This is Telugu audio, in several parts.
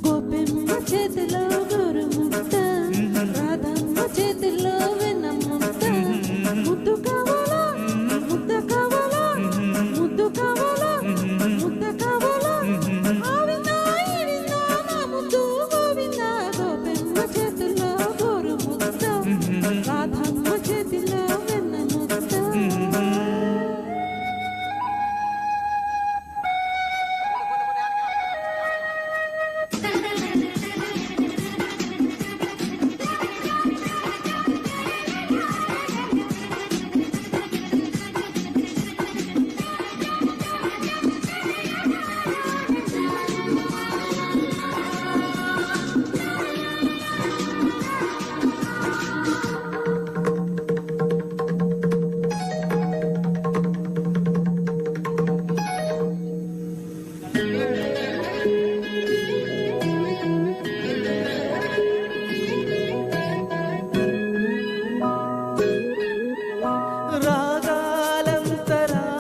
గోపెమ్మ చేతిలో గోరుముద్ద, రాధమ్మ చేతిలో వెన్నముద్ద. ముద్దు కావాలా ముద్ద కావాలా, ముద్దు కావాలా ముద్ద కావాలా. ఆవిందా ఈవిందా నా ముద్దు గోవిందా. గోపెమ్మ చేతిలో గోరుముద్ద, రాధమ్మ చేతిలో వెన్నముద్ద.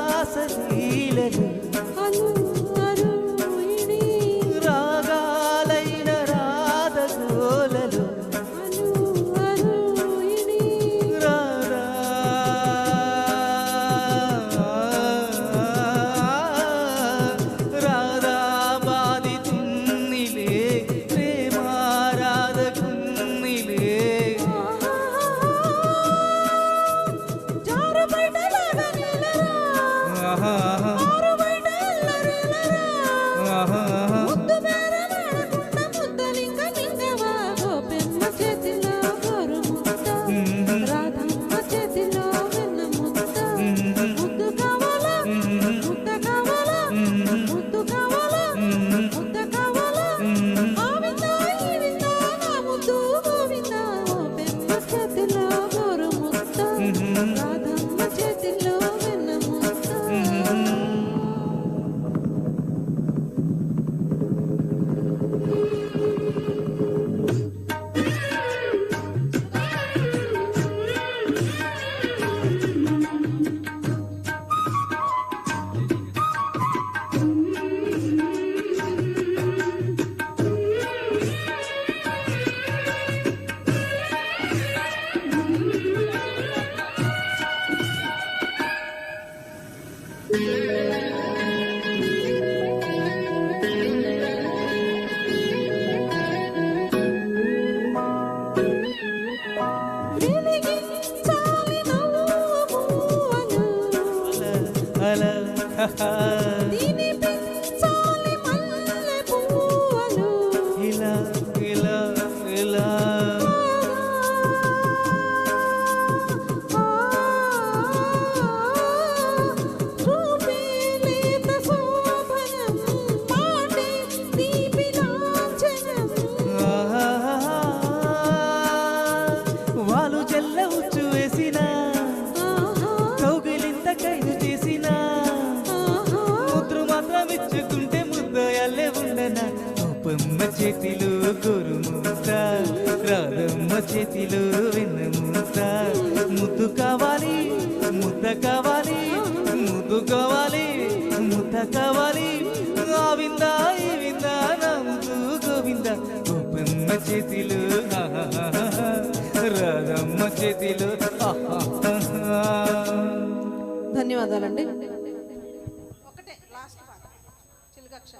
రాగాలంతరాసలీలలు అను అరుణిణి, రాగాలైన రాధగోలలు అను అరుణిణి. రాధా రాధా బాధితున్నిలే ప్రేమారాధకున్నిలే. జారు బయటలాగా నీలరా, ఆరు బయట అల్లరిల్లరా. ముద్దు బేరమాడకుండా ముద్దలింక మింగవా. గోపెమ్మ చేతిలో గోరుముద్ద, రాధమ్మ చేతిలో వెన్నముద్ద. ముద్దు కావాలా ముద్ద కావాలా, ముద్దు కావాలా ముద్ద కావాలా. ఆవిందా ఈవిందా నా ముద్దు గోవిందా. గోపెమ్మ చేతిలో గోరుముద్ద, రాధమ్మ చేతిలో వెన్నముద్ద. వెలిగించాలి నవ్వు మువ్వలు, అల తినిపించాలి మల్లె పువ్వులు. ఇలా ఇలా ఇలా రూపే లేత శోభనం, మాటే తీపి లాంఛనం. వాళ్ళు చెల్ల ఉచ్చు వేసిన కౌగిలింత ఖైదు చేసిన ముద్ర మాత్రం ఇచ్చుకుంటే ముద్దయల్లే ఉండనా. గోపమ్మ చేతిలో గోరుముద్ద, రాధమ్మ చేతిలో వెన్నముద్ద. ముద్దు కావాలి ముద్ద కావాలి, ముద్దు కావాలి ముద్ద కావాలి. ఆవిందా ఈవిందా నా ముద్దు గోవింద. గోపమ్మ చేతిలో రాధమ్మ చేతిలో. ధన్యవాదాలండి. ఒకటే లాస్ట్ పాట చిలుకక్ష.